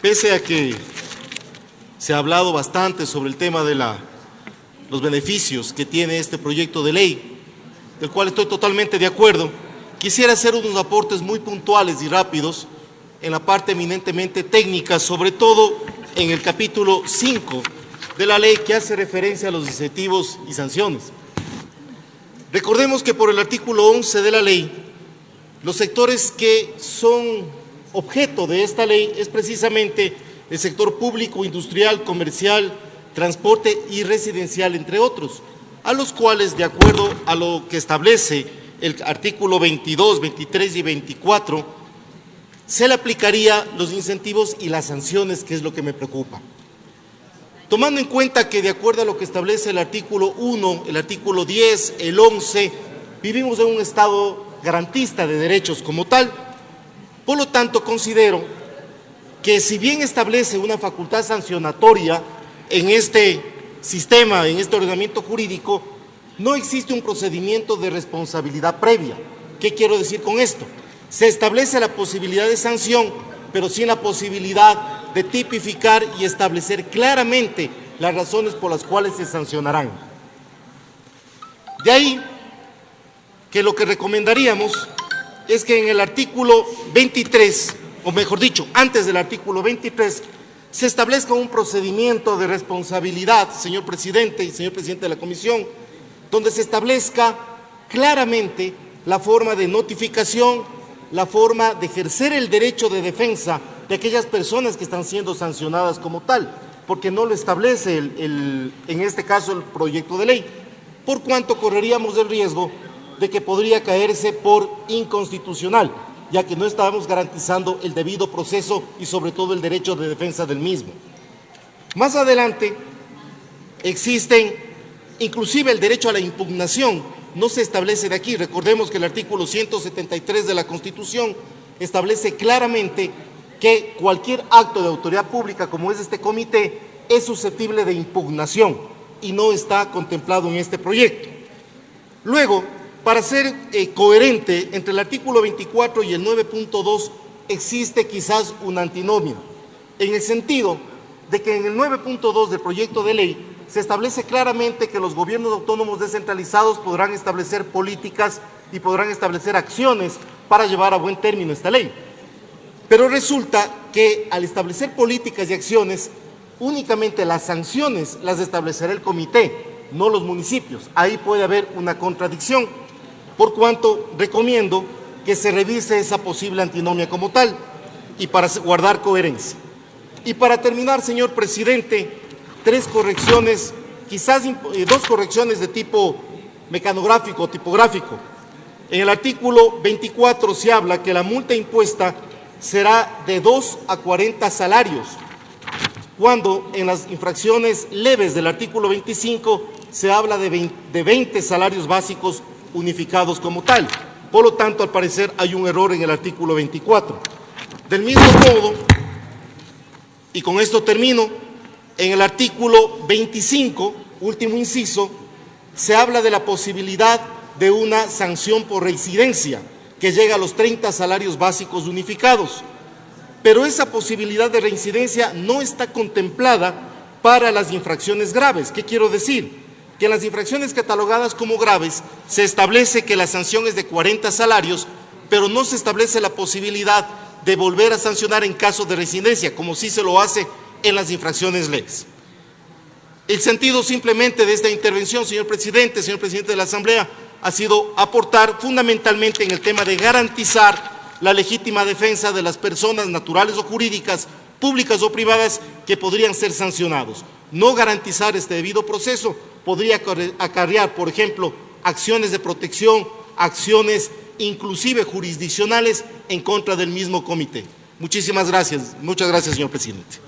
Pese a que se ha hablado bastante sobre el tema de los beneficios que tiene este proyecto de ley, del cual estoy totalmente de acuerdo, quisiera hacer unos aportes muy puntuales y rápidos en la parte eminentemente técnica, sobre todo en el capítulo 5 de la ley que hace referencia a los incentivos y sanciones. Recordemos que por el artículo 11 de la ley, los sectores que son objeto de esta ley es precisamente el sector público, industrial, comercial, transporte y residencial, entre otros, a los cuales, de acuerdo a lo que establece el artículo 22, 23 y 24, se le aplicaría los incentivos y las sanciones, que es lo que me preocupa. Tomando en cuenta que, de acuerdo a lo que establece el artículo 1, el artículo 10, el 11, vivimos en un Estado garantista de derechos como tal. Por lo tanto, considero que si bien establece una facultad sancionatoria en este sistema, en este ordenamiento jurídico, no existe un procedimiento de responsabilidad previa. ¿Qué quiero decir con esto? Se establece la posibilidad de sanción, pero sin la posibilidad de tipificar y establecer claramente las razones por las cuales se sancionarán. De ahí que lo que recomendaríamos es que en el artículo 23, o mejor dicho, antes del artículo 23, se establezca un procedimiento de responsabilidad, señor presidente y señor presidente de la comisión, donde se establezca claramente la forma de notificación, la forma de ejercer el derecho de defensa de aquellas personas que están siendo sancionadas como tal, porque no lo establece en este caso el proyecto de ley, por cuanto correríamos el riesgo de que podría caerse por inconstitucional, ya que no estábamos garantizando el debido proceso y sobre todo el derecho de defensa del mismo. Más adelante existen inclusive el derecho a la impugnación, no se establece de aquí. Recordemos que el artículo 173 de la Constitución establece claramente que cualquier acto de autoridad pública, como es este comité, es susceptible de impugnación y no está contemplado en este proyecto. Luego, para ser coherente entre el artículo 24 y el 9.2 existe quizás una antinomia, en el sentido de que en el 9.2 del proyecto de ley se establece claramente que los gobiernos autónomos descentralizados podrán establecer políticas y podrán establecer acciones para llevar a buen término esta ley. Pero resulta que al establecer políticas y acciones, únicamente las sanciones las establecerá el comité, no los municipios. Ahí puede haber una contradicción, por cuanto recomiendo que se revise esa posible antinomia como tal y para guardar coherencia. Y para terminar, señor presidente, tres correcciones, quizás dos correcciones de tipo mecanográfico o tipográfico. En el artículo 24 se habla que la multa impuesta será de 2 a 40 salarios, cuando en las infracciones leves del artículo 25 se habla de 20 salarios básicos unificados como tal. Por lo tanto, al parecer hay un error en el artículo 24. Del mismo modo, y con esto termino, en el artículo 25, último inciso, se habla de la posibilidad de una sanción por reincidencia, que llega a los 30 salarios básicos unificados. Pero esa posibilidad de reincidencia no está contemplada para las infracciones graves. ¿Qué quiero decir? Que en las infracciones catalogadas como graves se establece que la sanción es de 40 salarios, pero no se establece la posibilidad de volver a sancionar en caso de reincidencia, como sí se lo hace en las infracciones leves. El sentido simplemente de esta intervención, señor presidente de la Asamblea, ha sido aportar fundamentalmente en el tema de garantizar la legítima defensa de las personas naturales o jurídicas, públicas o privadas, que podrían ser sancionados. No garantizar este debido proceso podría acarrear, por ejemplo, acciones de protección, acciones inclusive jurisdiccionales en contra del mismo comité. Muchísimas gracias. Muchas gracias, señor presidente.